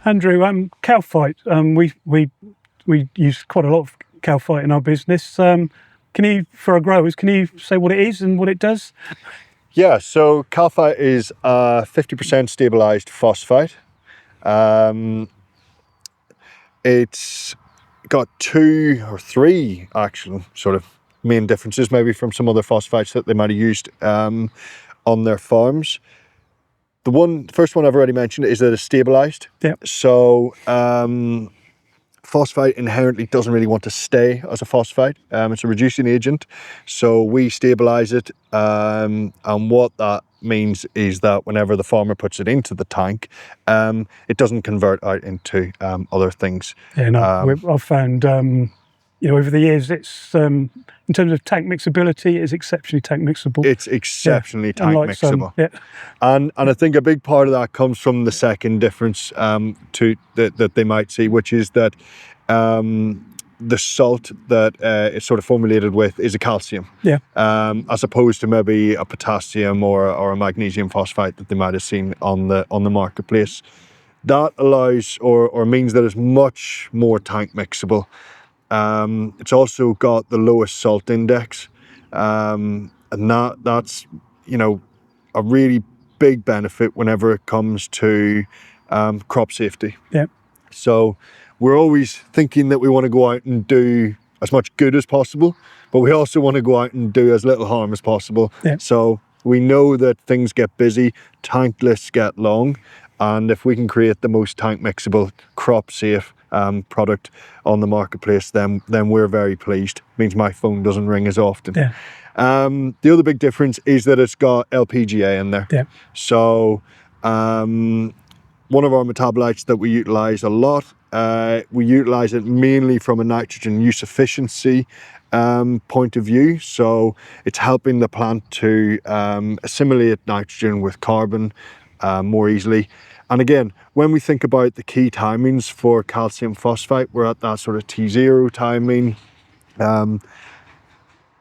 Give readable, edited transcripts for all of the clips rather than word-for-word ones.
Andrew, Calfite. We use quite a lot of Calfite in our business. Can you, for our growers, can you say what it is and what it does? Yeah, so Calfite is a 50% stabilised phosphite. It's got 2 or 3 actual sort of main differences maybe from some other phosphites that they might have used on their farms. The first one I've already mentioned is that it's stabilised. Yeah. So phosphite inherently doesn't really want to stay as a phosphite. It's a reducing agent, so we stabilise it, and what that means is that whenever the farmer puts it into the tank, it doesn't convert out into other things. Yeah, no, I've found, over the years, it's in terms of tank mixability, it's exceptionally tank mixable. It's exceptionally tank mixable. Yeah. And I think a big part of that comes from the second difference that they might see, which is that the salt that it's sort of formulated with is a calcium. Yeah. As opposed to maybe a potassium or a magnesium phosphite that they might have seen on the marketplace. That allows or means that it's much more tank mixable. It's also got the lowest salt index, and that's a really big benefit whenever it comes to crop safety. Yeah. So we're always thinking that we want to go out and do as much good as possible, but we also want to go out and do as little harm as possible. Yeah. So we know that things get busy, tank lists get long, and if we can create the most tank mixable, crop safe product on the marketplace, then we're very pleased. It means my phone doesn't ring as often. Yeah. The other big difference is that it's got L-PGA in there. Yeah. So one of our metabolites that we utilise a lot, we utilise it mainly from a nitrogen use efficiency point of view. So it's helping the plant to assimilate nitrogen with carbon more easily. And again, when we think about the key timings for calcium phosphite, we're at that sort of T0 timing.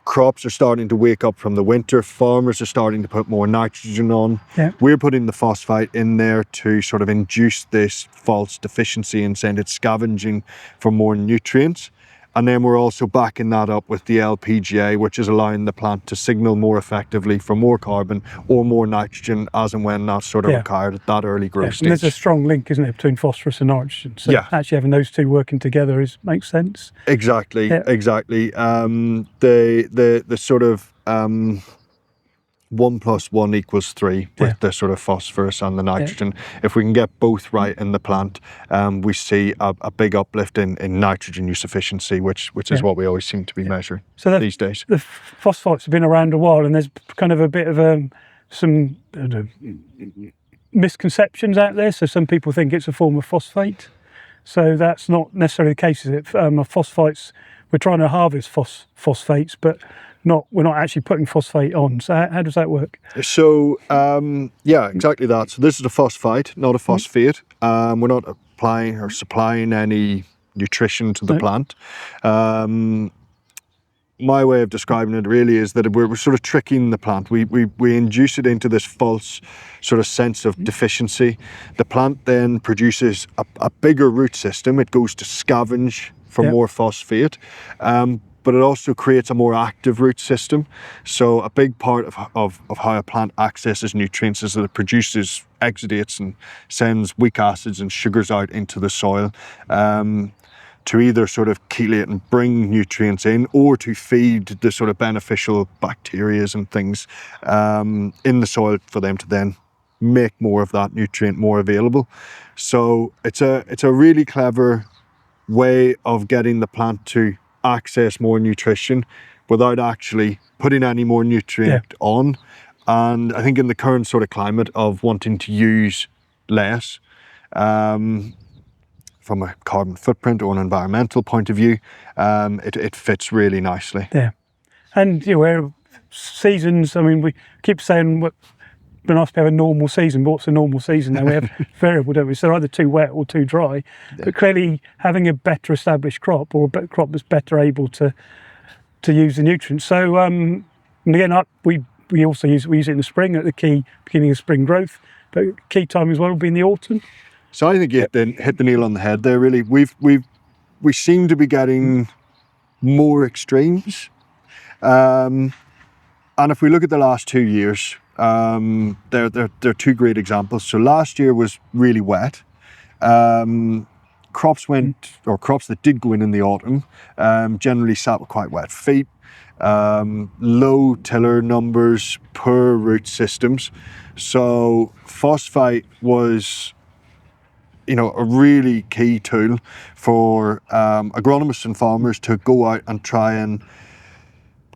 Crops are starting to wake up from the winter. Farmers are starting to put more nitrogen on. Yeah. We're putting the phosphite in there to sort of induce this false deficiency and send it scavenging for more nutrients. And then we're also backing that up with the L-PGA, which is allowing the plant to signal more effectively for more carbon or more nitrogen as and when that's sort of required at that early growth stage. And there's a strong link, isn't there, between phosphorus and nitrogen? So actually having those two working together makes sense. Exactly, exactly. The sort of 1 + 1 = 3 with the sort of phosphorus and the nitrogen. If we can get both right in the plant, we see a big uplift in nitrogen use efficiency, which is what we always seem to be measuring these days. The phosphites have been around a while, and there's kind of a bit of some misconceptions out there. So some people think it's a form of phosphate. So that's not necessarily the case, is it? Phosphites, we're trying to harvest phosphates, but we're not actually putting phosphate on. So how does that work? So exactly that. So this is a phosphite, not a phosphate. We're not applying or supplying any nutrition to the plant. My way of describing it really is that we're sort of tricking the plant. We induce it into this false sort of sense of deficiency. The plant then produces a bigger root system. It goes to scavenge for more phosphate. But it also creates a more active root system. So a big part of how a plant accesses nutrients is that it produces exudates and sends weak acids and sugars out into the soil to either sort of chelate and bring nutrients in, or to feed the sort of beneficial bacteria and things in the soil for them to then make more of that nutrient more available. So it's a really clever way of getting the plant to access more nutrition without actually putting any more nutrient on. And I think in the current sort of climate of wanting to use less from a carbon footprint or an environmental point of view, it fits really nicely. Yeah. And where seasons, I mean, we keep saying it'd be nice to have a normal season, but what's a normal season now? We have variable, don't we? So they're either too wet or too dry. But clearly having a better established crop, or a crop that's better able to use the nutrients. So and again, we also use it in the spring at the key beginning of spring growth, but key time as well will be in the autumn. So I think you hit the nail on the head there. Really, we seem to be getting more extremes, and if we look at the last 2 years, they're two great examples. So last year was really wet. Crops that did go in the autumn generally sat with quite wet feet, low tiller numbers, poor root systems. So phosphite was, a really key tool for agronomists and farmers to go out and try and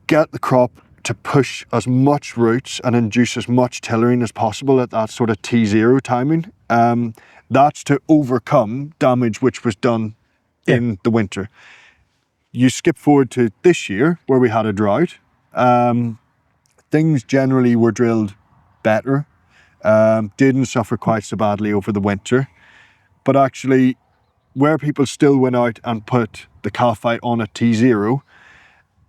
get the crop to push as much roots and induce as much tillering as possible at that sort of T0 timing. That's to overcome damage which was done in the winter. You skip forward to this year where we had a drought. Things generally were drilled better, didn't suffer quite so badly over the winter. But actually, where people still went out and put the Calfite on at T0,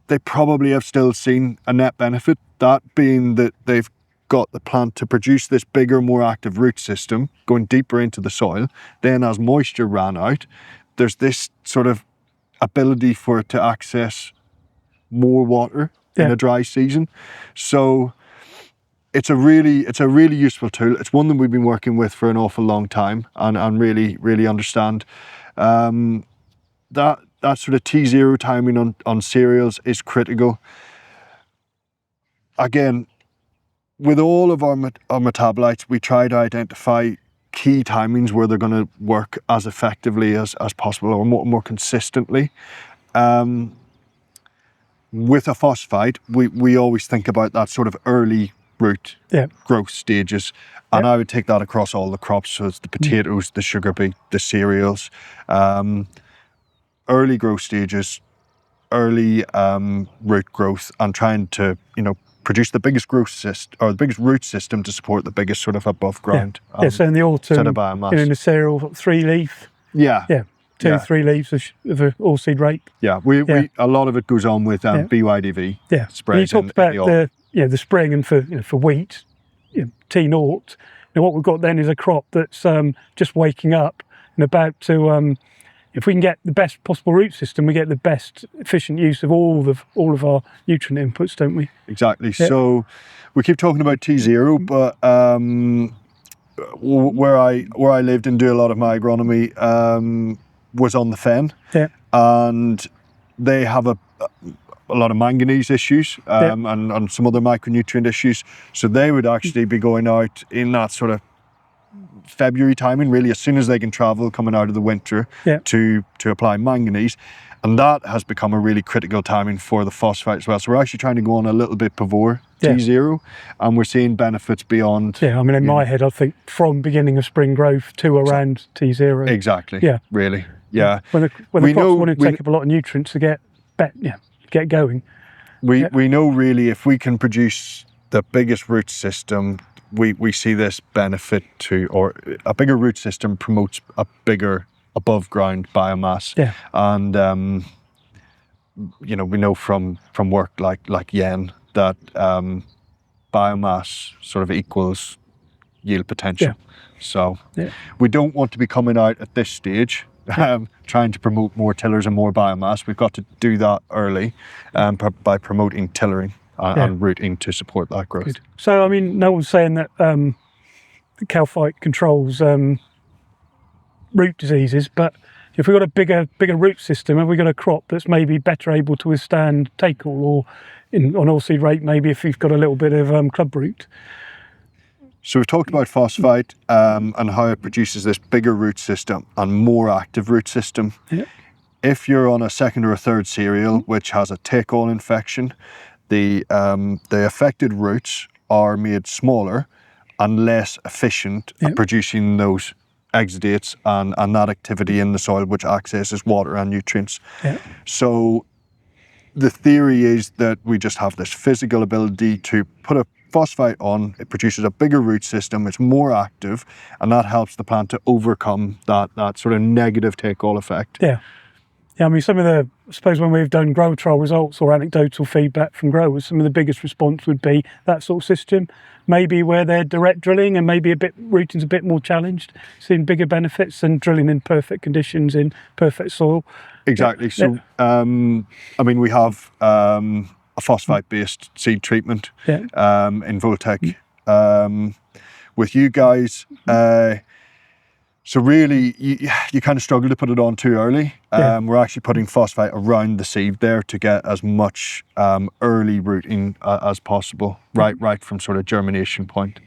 they probably have still seen a net benefit, that being that they've got the plant to produce this bigger, more active root system going deeper into the soil. Then as moisture ran out, there's this sort of ability for it to access more water in a dry season. So it's a really useful tool. It's one that we've been working with for an awful long time and really understand. That sort of T0 timing on cereals is critical. Again, with all of our metabolites, we try to identify key timings where they're going to work as effectively as possible, or more consistently. With a phosphite, we always think about that sort of early root growth stages, and I would take that across all the crops. So it's the potatoes, the sugar beet, the cereals, early growth stages, early root growth, and trying to produce the biggest growth system or the biggest root system to support the biggest sort of above ground. So in the autumn, in the cereal, 3-leaf. Two, 3 leaves of an all-seed rape. We a lot of it goes on with BYDV. Sprays. You talked about the spring, and for wheat, T0. Now what we've got then is a crop that's just waking up and about to. If we can get the best possible root system, we get the best efficient use of all of our nutrient inputs, don't we? Exactly. So we keep talking about T0, but where I lived and do a lot of my agronomy was on the fen, and they have a lot of manganese issues and some other micronutrient issues. So they would actually be going out in that sort of February timing, really, as soon as they can travel coming out of the winter to apply manganese. And that has become a really critical timing for the phosphite as well. So we're actually trying to go on a little bit before T0, and we're seeing benefits beyond. I mean, in my head, I think from beginning of spring growth to around T0. Exactly. Really. When the crops want to take up a lot of nutrients to get going. We know really if we can produce the biggest root system, we see this benefit or a bigger root system promotes a bigger above ground biomass. And we know from work like Yen that biomass sort of equals yield potential. So we don't want to be coming out at this stage trying to promote more tillers and more biomass. We've got to do that early by promoting tillering and rooting to support that growth. Good. So, I mean, no one's saying that Calfite controls root diseases, but if we've got a bigger root system, have we got a crop that's maybe better able to withstand take-all, or on all-seed rape, maybe if you've got a little bit of club root? So we've talked about phosphite and how it produces this bigger root system and more active root system. If you're on a second or a third cereal which has a take-all infection, the affected roots are made smaller and less efficient at producing those exudates and that activity in the soil which accesses water and nutrients. So the theory is that we just have this physical ability to put a phosphite on, it produces a bigger root system, it's more active, and that helps the plant to overcome that sort of negative take-all effect. Yeah, I mean, I suppose when we've done grower trial results or anecdotal feedback from growers, some of the biggest response would be that sort of system. Maybe where they're direct drilling and maybe rooting's a bit more challenged, seeing bigger benefits than drilling in perfect conditions in perfect soil. Exactly. So, I mean, we have a phosphite-based seed treatment in Voltec with you guys. So really, you kind of struggle to put it on too early. We're actually putting phosphite around the seed there to get as much early rooting as possible, right from sort of germination point.